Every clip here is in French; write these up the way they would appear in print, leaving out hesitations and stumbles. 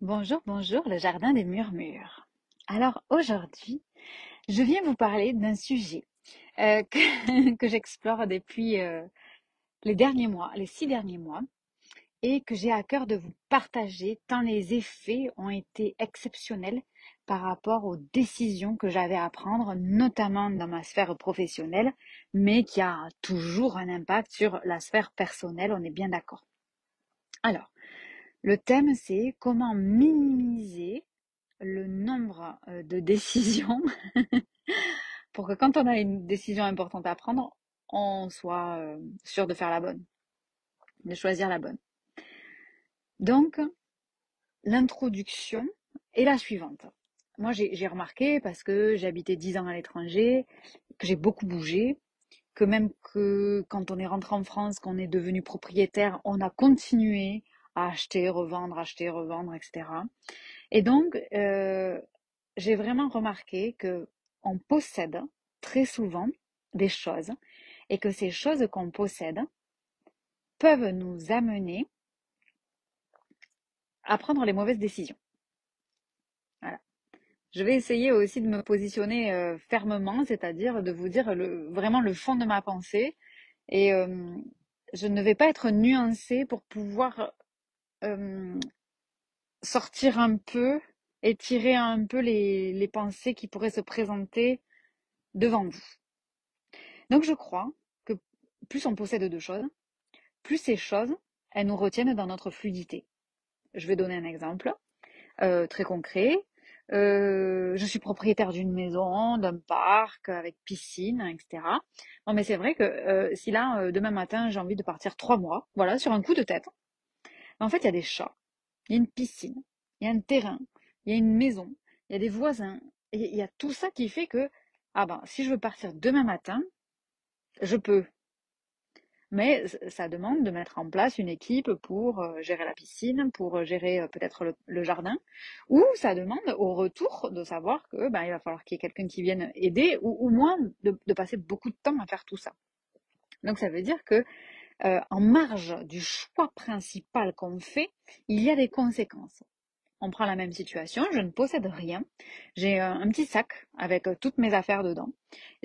Bonjour, bonjour, le jardin des murmures. Alors aujourd'hui, je viens vous parler d'un sujet que j'explore depuis les derniers mois, les 6 derniers mois, et que j'ai à cœur de vous partager tant les effets ont été exceptionnels par rapport aux décisions que j'avais à prendre, notamment dans ma sphère professionnelle, mais qui a toujours un impact sur la sphère personnelle, on est bien d'accord. Alors, le thème, c'est comment minimiser le nombre de décisions pour que quand on a une décision importante à prendre, on soit sûr de faire la bonne, de choisir la bonne. Donc, l'introduction est la suivante. Moi, j'ai remarqué, parce que j'ai habité 10 ans à l'étranger, que j'ai beaucoup bougé, que même que quand on est rentré en France, qu'on est devenu propriétaire, on a continué à acheter, revendre, etc. Et donc, j'ai vraiment remarqué que on possède très souvent des choses et que ces choses qu'on possède peuvent nous amener à prendre les mauvaises décisions. Voilà. Je vais essayer aussi de me positionner fermement, c'est-à-dire de vous dire vraiment le fond de ma pensée. Et je ne vais pas être nuancée pour pouvoir euh, sortir un peu, étirer un peu les pensées qui pourraient se présenter devant vous. Donc je crois que plus on possède de choses, plus ces choses, elles nous retiennent dans notre fluidité. Je vais donner un exemple très concret. Je suis propriétaire d'une maison, d'un parc avec piscine, etc. Bon, mais c'est vrai que si là, demain matin, j'ai envie de partir 3 mois, voilà, sur un coup de tête, en fait, il y a des chats, il y a une piscine, il y a un terrain, il y a une maison, il y a des voisins, il y a tout ça qui fait que, ah ben, si je veux partir demain matin, je peux. Mais ça demande de mettre en place une équipe pour gérer la piscine, pour gérer peut-être le jardin, ou ça demande au retour de savoir que ben, il va falloir qu'il y ait quelqu'un qui vienne aider, ou au moins de passer beaucoup de temps à faire tout ça. Donc ça veut dire que en marge du choix principal qu'on fait, il y a des conséquences. On prend la même situation, je ne possède rien. J'ai un petit sac avec toutes mes affaires dedans.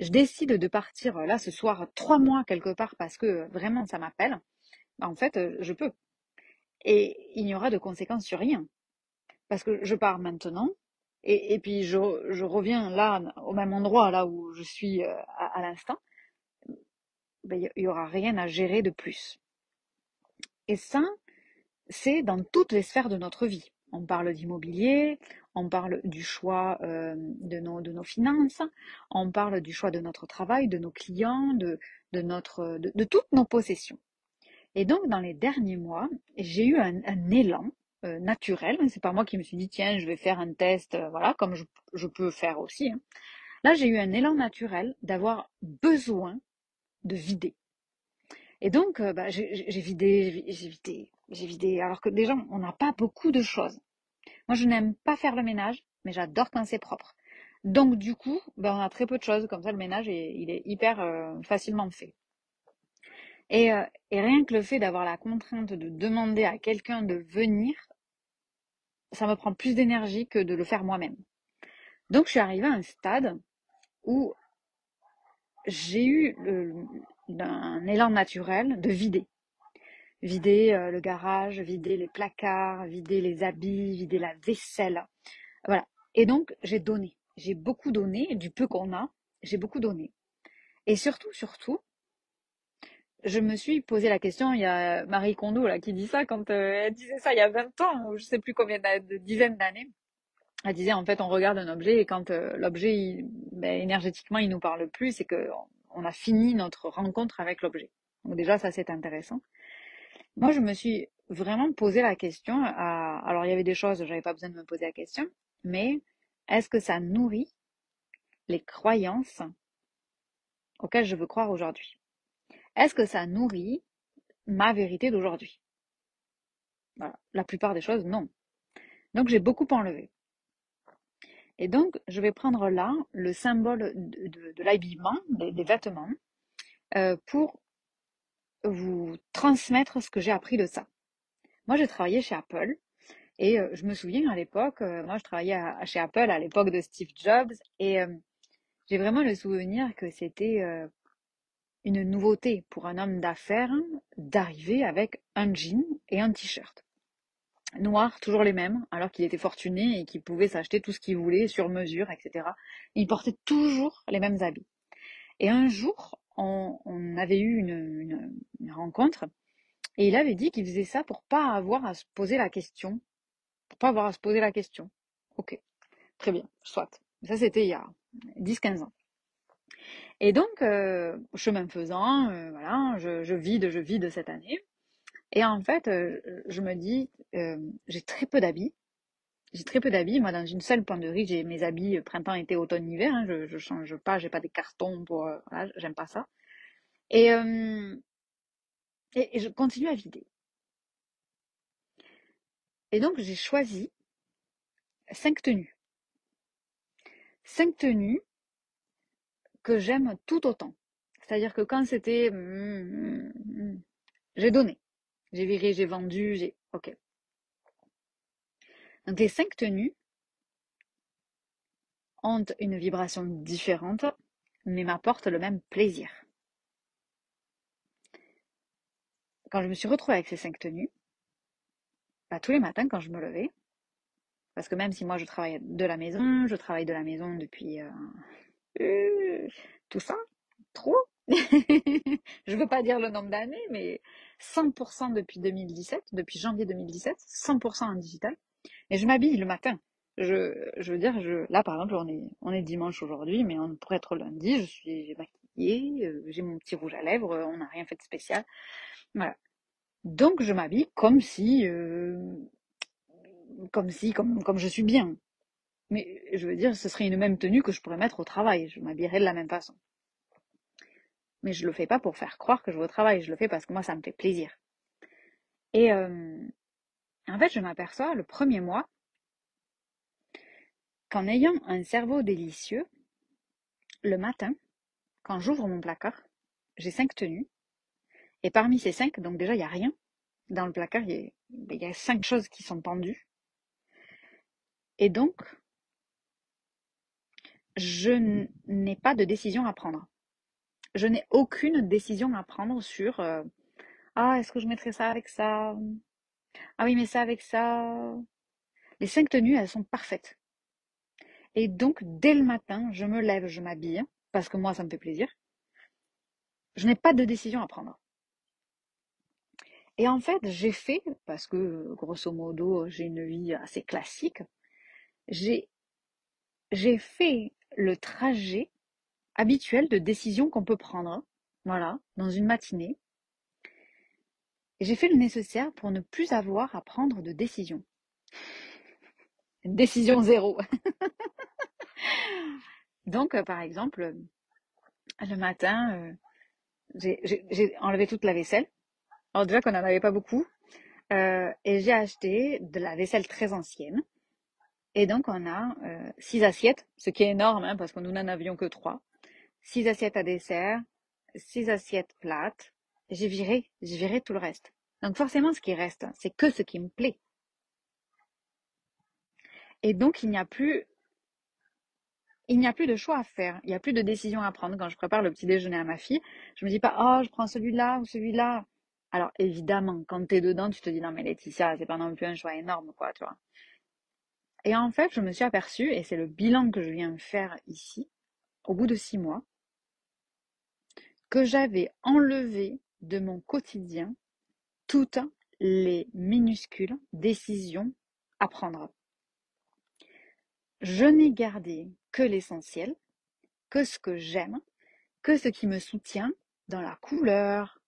Je décide de partir là ce soir 3 mois quelque part parce que vraiment ça m'appelle. Bah, en fait, je peux. Et il n'y aura de conséquences sur rien. Parce que je pars maintenant. Et puis je reviens là, au même endroit, là où je suis à l'instant. Ben, il n'y aura rien à gérer de plus. Et ça, c'est dans toutes les sphères de notre vie. On parle d'immobilier, on parle du choix de nos finances, on parle du choix de notre travail, de nos clients, de toutes nos possessions. Et donc, dans les derniers mois, j'ai eu un élan naturel. C'est pas moi qui me suis dit, tiens, je vais faire un test, voilà, comme je peux faire aussi, hein. Là, j'ai eu un élan naturel d'avoir besoin de vider. Et donc, bah, j'ai vidé, j'ai vidé, j'ai vidé. Alors que déjà, on n'a pas beaucoup de choses. Moi, je n'aime pas faire le ménage, mais j'adore quand c'est propre. Donc, du coup, ben, on a très peu de choses. Comme ça, le ménage, il est hyper facilement fait. Et rien que le fait d'avoir la contrainte de demander à quelqu'un de venir, ça me prend plus d'énergie que de le faire moi-même. Donc, je suis arrivée à un stade où j'ai eu un élan naturel de vider. Vider le garage, vider les placards, vider les habits, vider la vaisselle. Voilà. Et donc, j'ai donné. J'ai beaucoup donné, du peu qu'on a, j'ai beaucoup donné. Et surtout, je me suis posé la question, il y a Marie Kondo là, qui dit ça quand elle disait ça il y a 20 ans, ou je sais plus combien de dizaines d'années. Elle disait en fait on regarde un objet et quand l'objet ben, énergétiquement il nous parle plus, c'est que on a fini notre rencontre avec l'objet. Donc déjà ça c'est intéressant. Moi je me suis vraiment posé la question, alors il y avait des choses, j'avais pas besoin de me poser la question, mais est-ce que ça nourrit les croyances auxquelles je veux croire aujourd'hui? Est-ce que ça nourrit ma vérité d'aujourd'hui? Voilà. La plupart des choses, non. Donc j'ai beaucoup enlevé. Et donc je vais prendre là le symbole de l'habillement, des vêtements, pour vous transmettre ce que j'ai appris de ça. Moi j'ai travaillé chez Apple Et je me souviens à l'époque, moi je travaillais chez Apple à l'époque de Steve Jobs et j'ai vraiment le souvenir que c'était une nouveauté pour un homme d'affaires d'arriver avec un jean et un t-shirt. Noir, toujours les mêmes, alors qu'il était fortuné et qu'il pouvait s'acheter tout ce qu'il voulait sur mesure, etc. Il portait toujours les mêmes habits. Et un jour, on avait eu une rencontre et il avait dit qu'il faisait ça pour pas avoir à se poser la question. Pour pas avoir à se poser la question. Ok, très bien, soit. Ça, c'était il y a 10-15 ans. Et donc, chemin faisant, voilà, je vide cette année. Et en fait, je me dis, j'ai très peu d'habits. J'ai très peu d'habits. Moi, dans une seule penderie, j'ai mes habits printemps, été, automne, hiver. Hein. Je change pas, j'ai pas des cartons pour. Voilà, j'aime pas ça. Et, euh, et je continue à vider. Et donc, j'ai choisi 5 tenues. 5 tenues que j'aime tout autant. C'est-à-dire que quand c'était. J'ai donné. J'ai viré, j'ai vendu, j'ai. Ok. Donc, les 5 tenues ont une vibration différente, mais m'apportent le même plaisir. Quand je me suis retrouvée avec ces 5 tenues, bah, tous les matins quand je me levais, parce que même si moi je travaille de la maison, je travaille de la maison depuis euh, tout ça, trop. Je veux pas dire le nombre d'années, mais 100% depuis 2017, depuis janvier 2017, 100% en digital. Et je m'habille le matin. Je veux dire, là par exemple, on est dimanche aujourd'hui, mais on pourrait être lundi, je suis maquillée, j'ai mon petit rouge à lèvres, on n'a rien fait de spécial. Voilà. Donc je m'habille comme je suis bien. Mais je veux dire, ce serait une même tenue que je pourrais mettre au travail. Je m'habillerais de la même façon. Mais je le fais pas pour faire croire que je vais au travail. Je le fais parce que moi, ça me fait plaisir. Et en fait, je m'aperçois le premier mois qu'en ayant un cerveau délicieux, le matin, quand j'ouvre mon placard, j'ai 5 tenues. Et parmi ces 5, donc déjà, il n'y a rien. Dans le placard, il y a 5 choses qui sont pendues. Et donc, je n'ai pas de décision à prendre. Je n'ai aucune décision à prendre sur ah, est-ce que je mettrais ça avec ça? Ah oui, mais ça avec ça. Les 5 tenues, elles sont parfaites. Et donc, dès le matin, je me lève, je m'habille, parce que moi, ça me fait plaisir. Je n'ai pas de décision à prendre. Et en fait, j'ai fait, parce que grosso modo, j'ai une vie assez classique, j'ai, j'ai fait le trajet habituel de décision qu'on peut prendre, voilà, dans une matinée. Et j'ai fait le nécessaire pour ne plus avoir à prendre de décision. Décision zéro. Donc, par exemple, le matin, j'ai enlevé toute la vaisselle. Alors déjà qu'on n'en avait pas beaucoup. Et j'ai acheté de la vaisselle très ancienne. Et donc, on a 6 assiettes, ce qui est énorme, hein, parce que nous n'en avions que 3. 6 assiettes à dessert, 6 assiettes plates. J'ai viré tout le reste. Donc forcément, ce qui reste, c'est que ce qui me plaît. Et donc, il n'y a plus de choix à faire. Il n'y a plus de décision à prendre. Quand je prépare le petit déjeuner à ma fille, je me dis pas, oh, je prends celui-là ou celui-là. Alors, évidemment, quand tu es dedans, tu te dis, non, mais Laetitia, c'est pas non plus un choix énorme, quoi, tu vois. Et en fait, je me suis aperçue, et c'est le bilan que je viens faire ici, au bout de 6 mois, que j'avais enlevé de mon quotidien toutes les minuscules décisions à prendre. Je n'ai gardé que l'essentiel, que ce que j'aime, que ce qui me soutient dans la couleur,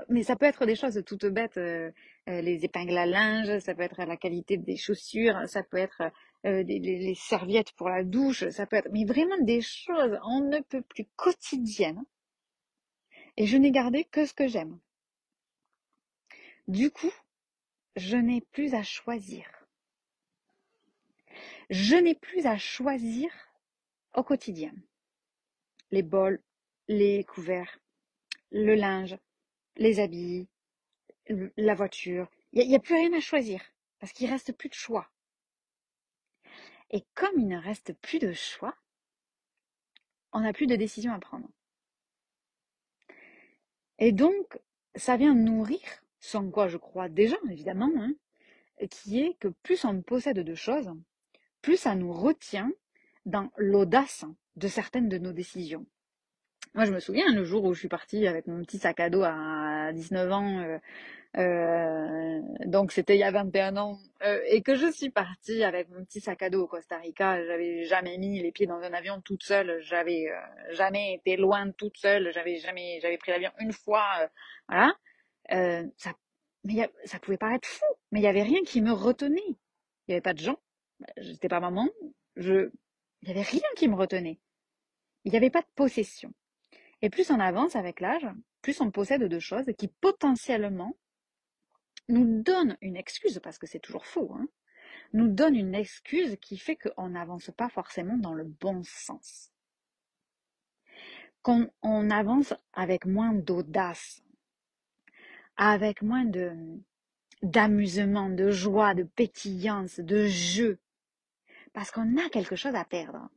mais ça peut être des choses toutes bêtes, les épingles à linge, ça peut être la qualité des chaussures, ça peut être les serviettes pour la douche, ça peut être, mais vraiment des choses on ne peut plus quotidiennes. Et je n'ai gardé que ce que j'aime. Du coup, je n'ai plus à choisir. Je n'ai plus à choisir au quotidien. Les bols, les couverts, le linge, les habits, la voiture. Il n'y a plus rien à choisir. Parce qu'il ne reste plus de choix. Et comme il ne reste plus de choix, on n'a plus de décision à prendre. Et donc, ça vient nourrir, sans quoi je crois déjà, évidemment, hein, qui est que plus on possède de choses, plus ça nous retient dans l'audace de certaines de nos décisions. Moi, je me souviens le jour où je suis partie avec mon petit sac à dos à 19 ans, donc c'était il y a 21 ans, et que je suis partie avec mon petit sac à dos au Costa Rica. J'avais jamais mis les pieds dans un avion toute seule, j'avais jamais été loin toute seule, j'avais pris l'avion une fois, voilà. Ça, ça pouvait paraître fou, mais il y avait rien qui me retenait. Il y avait pas de gens, j'étais pas maman, il y avait rien qui me retenait. Il n'y avait pas de possession. Et plus on avance avec l'âge, plus on possède de choses qui potentiellement nous donnent une excuse, parce que c'est toujours faux, hein, nous donnent une excuse qui fait qu'on n'avance pas forcément dans le bon sens. Qu'on avance avec moins d'audace, avec moins d'amusement, de joie, de pétillance, de jeu, parce qu'on a quelque chose à perdre.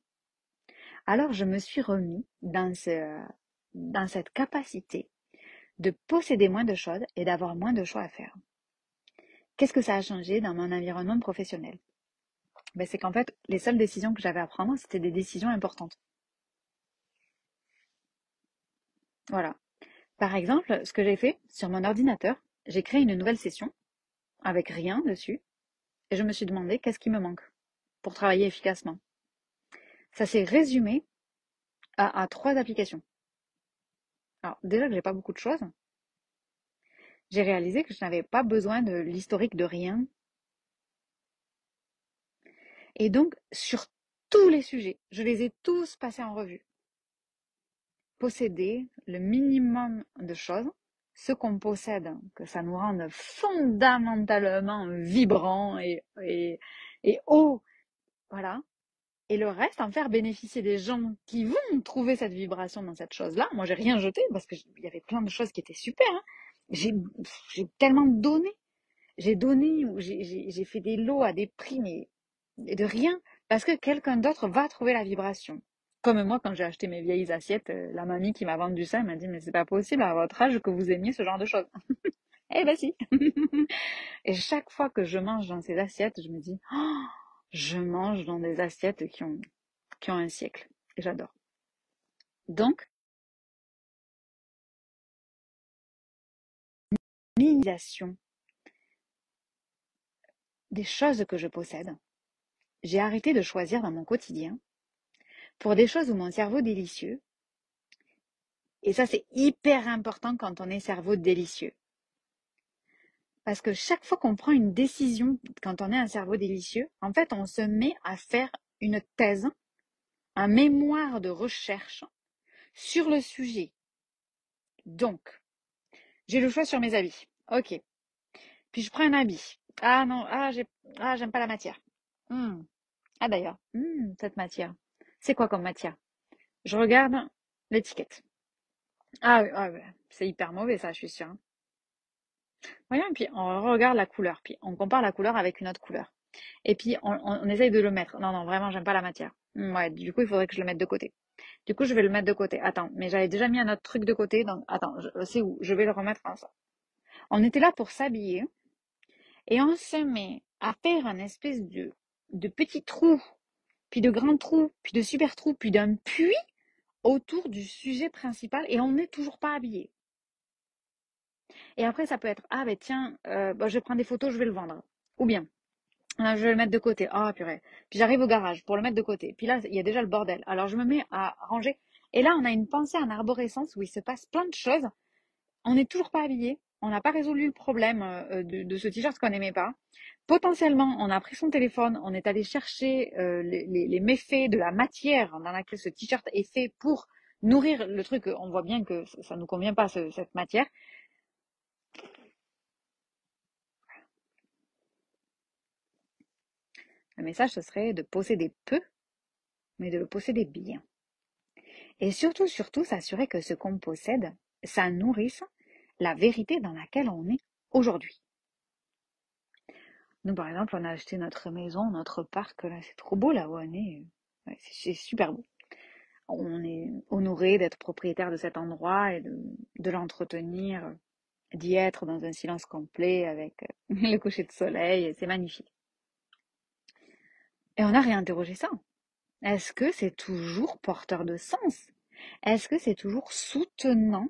Alors je me suis remis dans cette capacité de posséder moins de choses et d'avoir moins de choix à faire. Qu'est-ce que ça a changé dans mon environnement professionnel? C'est qu'en fait, les seules décisions que j'avais à prendre, c'était des décisions importantes. Voilà. Par exemple, ce que j'ai fait sur mon ordinateur, j'ai créé une nouvelle session avec rien dessus et je me suis demandé qu'est-ce qui me manque pour travailler efficacement. Ça s'est résumé à 3 applications. Alors déjà que j'ai pas beaucoup de choses, j'ai réalisé que je n'avais pas besoin de l'historique de rien. Et donc, sur tous les sujets, je les ai tous passés en revue. Posséder le minimum de choses, ce qu'on possède, que ça nous rende fondamentalement vibrants et hauts, voilà. Et le reste, en faire bénéficier des gens qui vont trouver cette vibration dans cette chose-là. Moi, j'ai rien jeté parce qu'il y avait plein de choses qui étaient super, hein. J'ai tellement donné. J'ai donné, j'ai fait des lots à des prix, mais de rien, parce que quelqu'un d'autre va trouver la vibration. Comme moi, quand j'ai acheté mes vieilles assiettes, la mamie qui m'a vendu ça, elle m'a dit, mais c'est pas possible à votre âge que vous aimiez ce genre de choses. Eh ben si. Et chaque fois que je mange dans ces assiettes, je me dis, oh, je mange dans des assiettes qui ont un siècle. Et j'adore. Donc, minimisation des choses que je possède, j'ai arrêté de choisir dans mon quotidien pour des choses où mon cerveau délicieux, et ça c'est hyper important quand on est cerveau délicieux. Parce que chaque fois qu'on prend une décision, quand on est un cerveau délicieux, en fait on se met à faire une thèse, un mémoire de recherche sur le sujet. Donc, j'ai le choix sur mes habits. Ok. Puis je prends un habit. Ah non, j'aime pas la matière. Ah d'ailleurs, cette matière. C'est quoi comme matière? Je regarde l'étiquette. Ah ouais, c'est hyper mauvais ça, je suis sûre, hein. Voyons, puis on regarde la couleur, puis on compare la couleur avec une autre couleur. Et puis on essaye de le mettre. Non, non, vraiment, j'aime pas la matière. Ouais, du coup, il faudrait que je le mette de côté. Du coup, je vais le mettre de côté. Attends, mais j'avais déjà mis un autre truc de côté, donc attends, c'est où? Je vais le remettre en ça. On était là pour s'habiller, et on se met à faire un espèce de petit trou, puis de grand trou, puis de super trou, puis d'un puits autour du sujet principal, et on n'est toujours pas habillé. Et après, ça peut être, ah ben tiens, je vais prendre des photos, je vais le vendre. Ou bien, je vais le mettre de côté. Ah purée. Puis j'arrive au garage pour le mettre de côté. Puis là, il y a déjà le bordel. Alors je me mets à ranger. Et là, on a une pensée en arborescence où il se passe plein de choses. On n'est toujours pas habillé. On n'a pas résolu le problème de ce t-shirt qu'on n'aimait pas. Potentiellement, on a pris son téléphone, on est allé chercher les méfaits de la matière dans laquelle ce t-shirt est fait pour nourrir le truc. On voit bien que ça ne nous convient pas, cette matière. Le message, ce serait de posséder peu, mais de le posséder bien. Et surtout, s'assurer que ce qu'on possède, ça nourrisse la vérité dans laquelle on est aujourd'hui. Nous, par exemple, on a acheté notre maison, notre parc, là, c'est trop beau là où on est. Ouais, c'est super beau. On est honoré d'être propriétaire de cet endroit et de l'entretenir, d'y être dans un silence complet avec le coucher de soleil. C'est magnifique. Et on a réinterrogé ça. Est-ce que c'est toujours porteur de sens? Est-ce que c'est toujours soutenant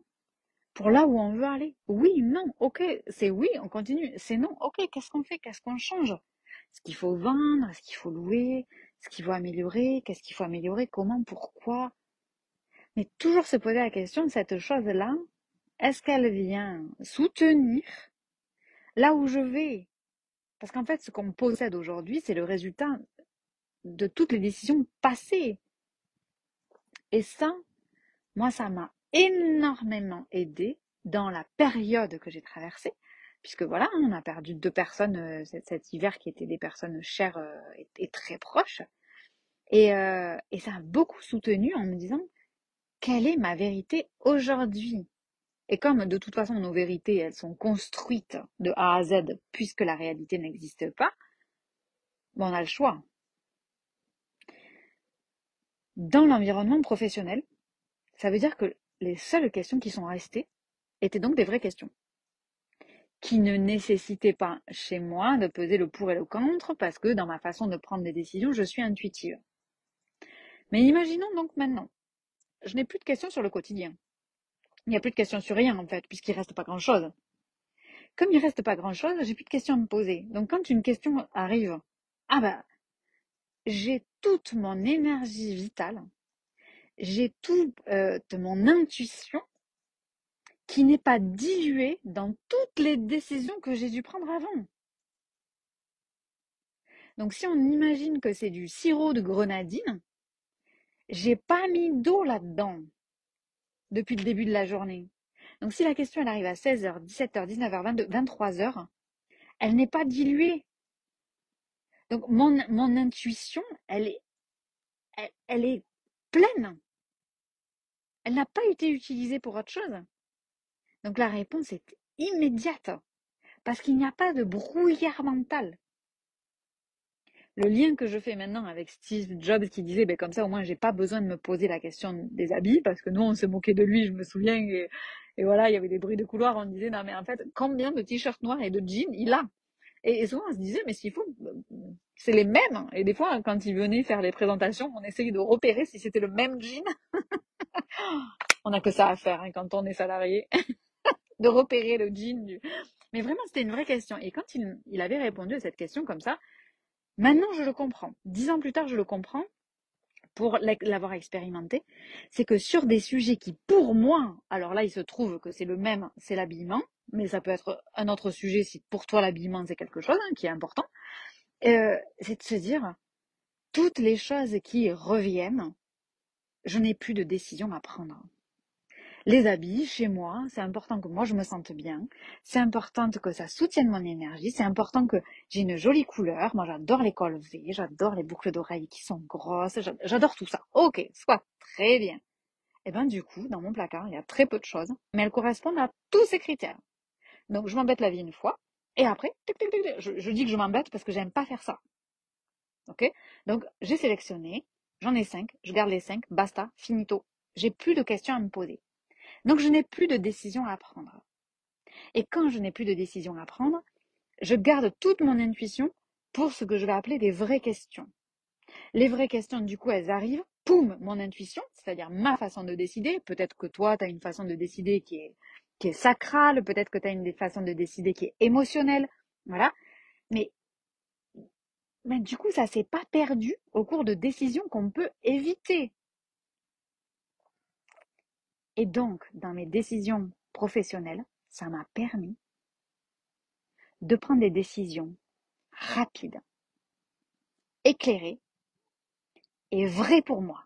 pour là où on veut aller? Oui, non, ok, c'est oui, on continue. C'est non, ok, qu'est-ce qu'on fait? Qu'est-ce qu'on change? Est-ce qu'il faut vendre? Est-ce qu'il faut louer? Est-ce qu'il faut améliorer? Qu'est-ce qu'il faut améliorer? Comment? Pourquoi? Mais toujours se poser la question, cette chose-là, est-ce qu'elle vient soutenir là où je vais? Parce qu'en fait, ce qu'on possède aujourd'hui, c'est le résultat de toutes les décisions passées. Et ça, moi, ça m'a énormément aidé dans la période que j'ai traversée, puisque voilà, on a perdu 2 personnes cet hiver qui étaient des personnes chères et très proches. Et ça a beaucoup soutenu en me disant, quelle est ma vérité aujourd'hui? Et comme de toute façon nos vérités, elles sont construites de A à Z, puisque la réalité n'existe pas, ben, on a le choix. Dans l'environnement professionnel, ça veut dire que les seules questions qui sont restées étaient donc des vraies questions, qui ne nécessitaient pas chez moi de peser le pour et le contre, parce que dans ma façon de prendre des décisions, je suis intuitive. Mais imaginons donc maintenant, je n'ai plus de questions sur le quotidien. Il n'y a plus de questions sur rien en fait, puisqu'il ne reste pas grand-chose. Comme il ne reste pas grand-chose, j'ai plus de questions à me poser. Donc quand une question arrive, ah bah, j'ai toute mon énergie vitale, j'ai toute mon intuition qui n'est pas diluée dans toutes les décisions que j'ai dû prendre avant. Donc si on imagine que c'est du sirop de grenadine, j'ai pas mis d'eau là-dedans depuis le début de la journée. Donc si la question elle arrive à 16h, 17h, 19h, 22, 23h, elle n'est pas diluée. Donc mon intuition, elle est pleine. Elle n'a pas été utilisée pour autre chose. Donc la réponse est immédiate. Parce qu'il n'y a pas de brouillard mental. Le lien que je fais maintenant avec Steve Jobs qui disait, ben comme ça au moins j'ai pas besoin de me poser la question des habits, parce que nous on se moquait de lui, je me souviens, et voilà, il y avait des bruits de couloir, on disait, non mais en fait, combien de t-shirts noirs et de jeans il a? Et souvent on se disait, mais s'il faut, c'est les mêmes. Et des fois, quand il venait faire les présentations, on essayait de repérer si c'était le même jean. On n'a que ça à faire hein, quand on est salarié, de repérer le jean du... Mais vraiment, c'était une vraie question. Et quand il avait répondu à cette question comme ça, maintenant je le comprends. 10 ans plus tard, je le comprends pour l'avoir expérimenté. C'est que sur des sujets qui, pour moi, alors là, il se trouve que c'est le même, c'est l'habillement, mais ça peut être un autre sujet si pour toi l'habillement c'est quelque chose qui est important. C'est de se dire, toutes les choses qui reviennent, je n'ai plus de décision à prendre. Les habits, chez moi, c'est important que moi je me sente bien. C'est important que ça soutienne mon énergie. C'est important que j'ai une jolie couleur. Moi, j'adore les cols V, j'adore les boucles d'oreilles qui sont grosses. J'adore tout ça. Ok, soit très bien. Et ben du coup, dans mon placard, il y a très peu de choses, mais elles correspondent à tous ces critères. Donc, je m'embête la vie une fois, et après, je dis que je m'embête parce que j'aime pas faire ça. Ok? Donc, j'ai sélectionné, j'en ai 5, je garde les 5, basta, finito. J'ai plus de questions à me poser. Donc, je n'ai plus de décision à prendre. Et quand je n'ai plus de décision à prendre, je garde toute mon intuition pour ce que je vais appeler des vraies questions. Les vraies questions, du coup, elles arrivent, poum, mon intuition, c'est-à-dire ma façon de décider. Peut-être que toi, tu as une façon de décider qui est sacrale, peut-être que tu as une façon de décider qui est émotionnelle, voilà. Mais, mais du coup, ça s'est pas perdu au cours de décisions qu'on peut éviter. Et donc, dans mes décisions professionnelles, ça m'a permis de prendre des décisions rapides, éclairées et vraies pour moi.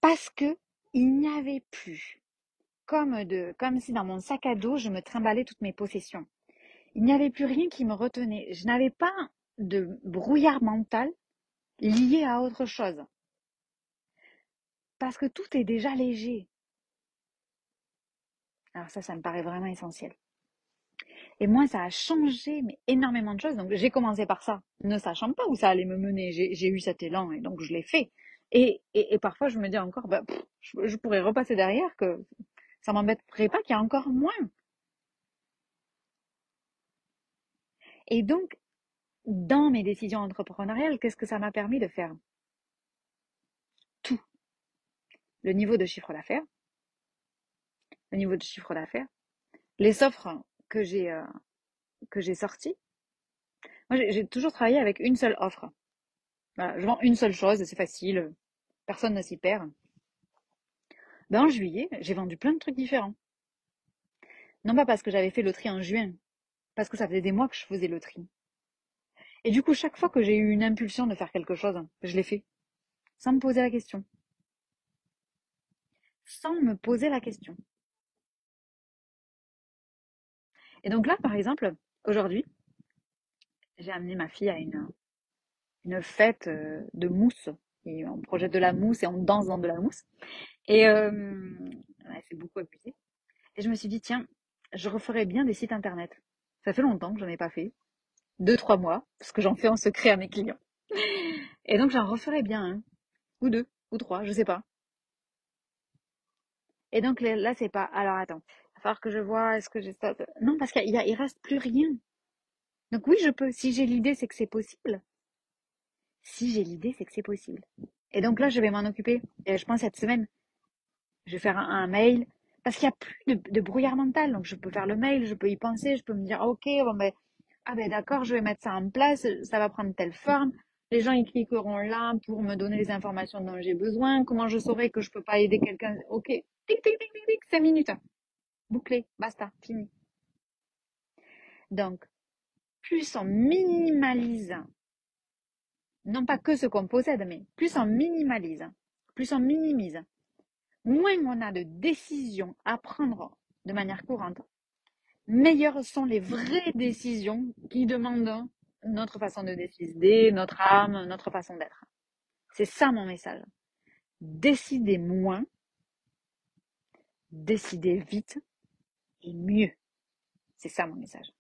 Parce que il n'y avait plus, comme si dans mon sac à dos, je me trimballais toutes mes possessions. Il n'y avait plus rien qui me retenait. Je n'avais pas de brouillard mental lié à autre chose. Parce que tout est déjà léger. Alors ça me paraît vraiment essentiel. Et moi, ça a changé mais énormément de choses. Donc, j'ai commencé par ça, ne sachant pas où ça allait me mener. J'ai eu cet élan et donc je l'ai fait. Et parfois, je me dis encore, bah, je pourrais repasser derrière, que ça m'embêterait pas qu'il y ait encore moins. Et donc, dans mes décisions entrepreneuriales, qu'est-ce que ça m'a permis de faire? Tout. Le niveau de chiffre d'affaires, le niveau de chiffre d'affaires, les offres que j'ai sorties. Moi, j'ai toujours travaillé avec une seule offre. Voilà, je vends une seule chose, c'est facile, personne ne s'y perd. Ben, en juillet, j'ai vendu plein de trucs différents. Non pas parce que j'avais fait le tri en juin, parce que ça faisait des mois que je faisais le tri. Et du coup, chaque fois que j'ai eu une impulsion de faire quelque chose, je l'ai fait, sans me poser la question. Sans me poser la question. Et donc là, par exemple, aujourd'hui, j'ai amené ma fille à une fête de mousse. Et on projette de la mousse et on danse dans de la mousse. Et elle s'est beaucoup amusée. Et je me suis dit, tiens, je referais bien des sites internet. Ça fait longtemps que j'en ai pas fait. 2, 3 mois, parce que j'en fais en secret à mes clients. Et donc j'en referais bien un, ou deux, ou trois, je sais pas. Et donc là, c'est pas. Alors attends, il va falloir que je vois, est-ce que j'ai ça. Non, parce qu'il reste plus rien. Donc oui, je peux. Si j'ai l'idée, c'est que c'est possible. Si j'ai l'idée, c'est que c'est possible. Et donc là, je vais m'en occuper. Et je pense cette semaine, je vais faire un mail. Parce qu'il n'y a plus de brouillard mental. Donc je peux faire le mail, je peux y penser, je peux me dire, ok, bon ben, ah ben d'accord, je vais mettre ça en place, ça va prendre telle forme. Les gens ils cliqueront là pour me donner les informations dont j'ai besoin. Comment je saurai que je peux pas aider quelqu'un? Ok, tic, tic, tic, tic, tic, 5 minutes. Bouclé, basta, fini. Donc, plus on minimalise, non pas que ce qu'on possède, mais plus on minimalise, plus on minimise, moins on a de décisions à prendre de manière courante, meilleures sont les vraies décisions qui demandent notre façon de décider, notre âme, notre façon d'être. C'est ça mon message. Décidez moins, décidez vite et mieux. C'est ça mon message.